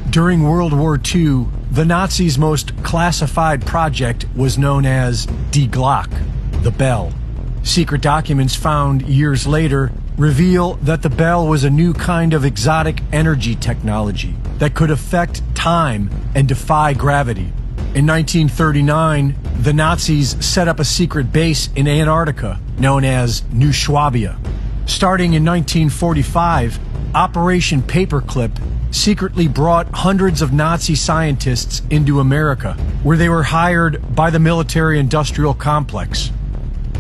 During World War II, the Nazis' most classified project was known as Die Glock, the bell. Secret documents found years later reveal that the bell was a new kind of exotic energy technology that could affect time and defy gravity. In 1939, the Nazis set up a secret base in Antarctica known as New Swabia. Starting in 1945, Operation Paperclip secretly brought hundreds of Nazi scientists into America, where they were hired by the military-industrial complex.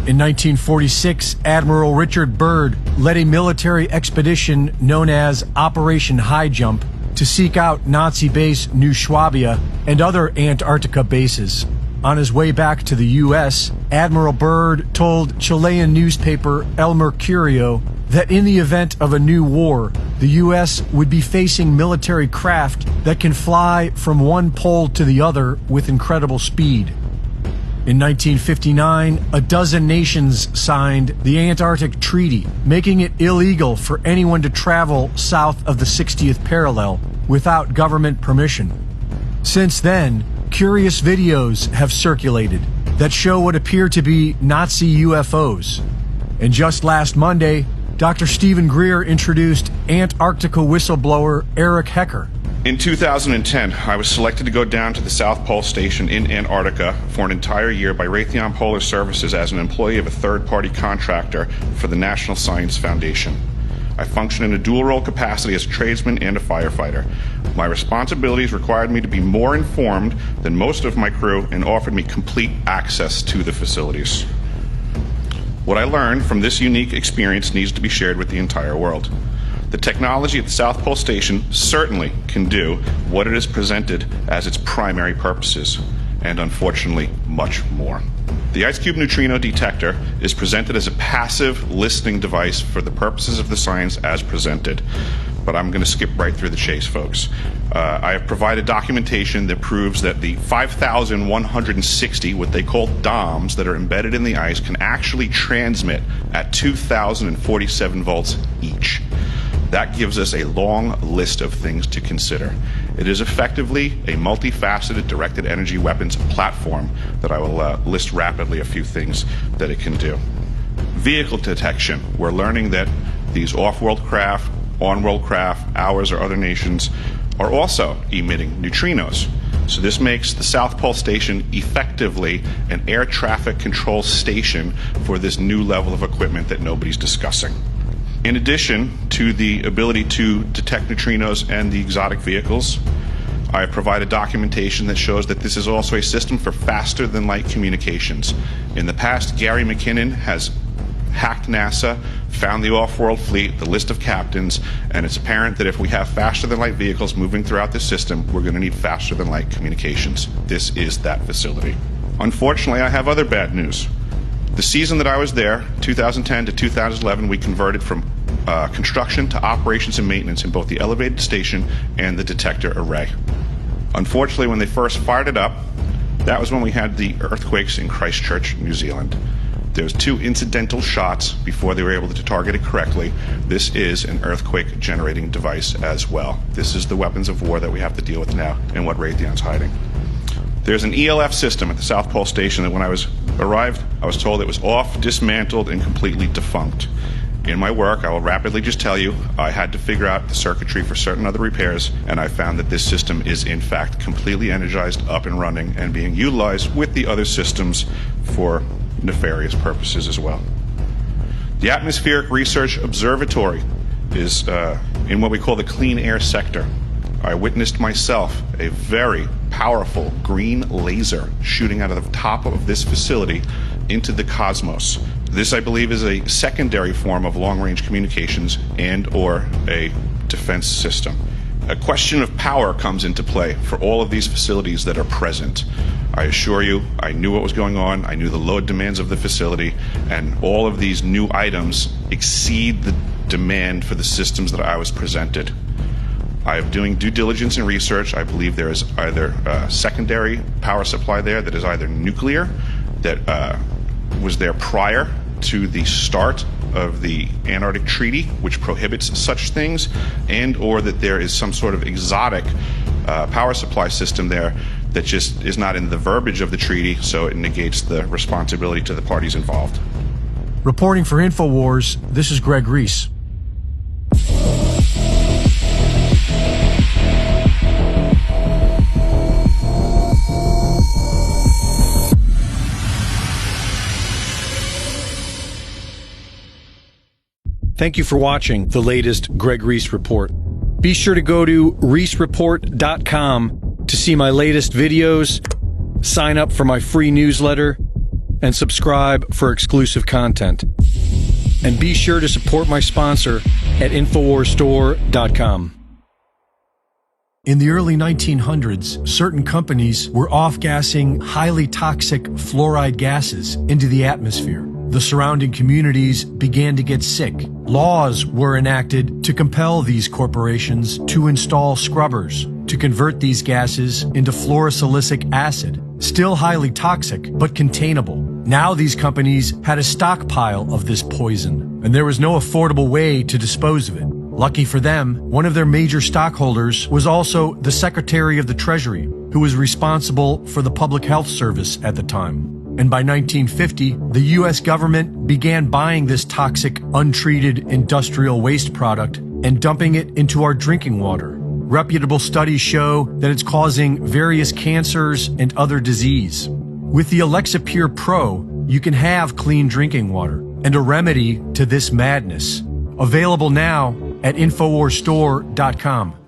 In 1946, Admiral Richard Byrd led a military expedition known as Operation High Jump to seek out Nazi base New Swabia and other Antarctica bases. On his way back to the U.S., Admiral Byrd told Chilean newspaper El Mercurio that in the event of a new war, the U.S. would be facing military craft that can fly from one pole to the other with incredible speed. In 1959, a dozen nations signed the Antarctic Treaty, making it illegal for anyone to travel south of the 60th parallel without government permission. Since then, curious videos have circulated that show what appear to be Nazi UFOs. And just last Monday, Dr. Stephen Greer introduced Antarctica whistleblower Eric Hecker. In 2010, I was selected to go down to the South Pole Station in Antarctica for an entire year by Raytheon Polar Services as an employee of a third-party contractor for the National Science Foundation. I function in a dual-role capacity as a tradesman and a firefighter. My responsibilities required me to be more informed than most of my crew and offered me complete access to the facilities. What I learned from this unique experience needs to be shared with the entire world. The technology at the South Pole Station certainly can do what it is presented as its primary purposes, and unfortunately, much more. The Ice Cube Neutrino Detector is presented as a passive listening device for the purposes of the science as presented. But I'm going to skip right through the chase, folks. I have provided documentation that proves that the 5,160, what they call DOMs, that are embedded in the ice can actually transmit at 2,047 volts each. That gives us a long list of things to consider. It is effectively a multifaceted directed energy weapons platform that I will list rapidly a few things that it can do. Vehicle detection. We're learning that these off-world craft, on-world craft, ours or other nations, are also emitting neutrinos. So this makes the South Pole Station effectively an air traffic control station for this new level of equipment that nobody's discussing. In addition to the ability to detect neutrinos and the exotic vehicles, I have provided documentation that shows that this is also a system for faster than light communications. In the past, Gary McKinnon has hacked NASA, found the off-world fleet, the list of captains, and it's apparent that if we have faster than light vehicles moving throughout the system, we're going to need faster than light communications. This is that facility. Unfortunately, I have other bad news. The season that I was there, 2010 to 2011, we converted from construction to operations and maintenance in both the elevated station and the detector array. Unfortunately, when they first fired it up, that was when we had the earthquakes in Christchurch, New Zealand. There's 2 incidental shots before they were able to target it correctly. This is an earthquake generating device as well. This is the weapons of war that we have to deal with now and what Raytheon's hiding. There's an ELF system at the South Pole Station that when I arrived, I was told it was off, dismantled, and completely defunct. In my work, I will rapidly just tell you, I had to figure out the circuitry for certain other repairs, and I found that this system is in fact completely energized, up and running, and being utilized with the other systems for nefarious purposes as well. The Atmospheric Research Observatory is in what we call the clean air sector. I witnessed myself a very powerful green laser shooting out of the top of this facility into the cosmos. This, I believe, is a secondary form of long-range communications and or a defense system. A question of power comes into play for all of these facilities that are present. I assure you, I knew what was going on, I knew the load demands of the facility, and all of these new items exceed the demand for the systems that I was presented. I am doing due diligence and research. I believe there is either a secondary power supply there that is either nuclear, that was there prior to the start of the Antarctic Treaty, which prohibits such things, and or that there is some sort of exotic power supply system there that just is not in the verbiage of the treaty, so it negates the responsibility to the parties involved. Reporting for InfoWars, this is Greg Reese. Thank you for watching the latest Greg Reese Report. Be sure to go to reesereport.com to see my latest videos, sign up for my free newsletter, and subscribe for exclusive content. And be sure to support my sponsor at InfoWarsStore.com. In the early 1900s, certain companies were off-gassing highly toxic fluoride gases into the atmosphere. The surrounding communities began to get sick. Laws were enacted to compel these corporations to install scrubbers to convert these gases into fluorosilicic acid, still highly toxic but containable. Now these companies had a stockpile of this poison, and there was no affordable way to dispose of it. Lucky for them, one of their major stockholders was also the Secretary of the Treasury, who was responsible for the Public Health Service at the time. And by 1950, the U.S. government began buying this toxic, untreated industrial waste product and dumping it into our drinking water. Reputable studies show that it's causing various cancers and other disease. With the Alexa Pure Pro, you can have clean drinking water and a remedy to this madness. Available now at InfoWarsStore.com.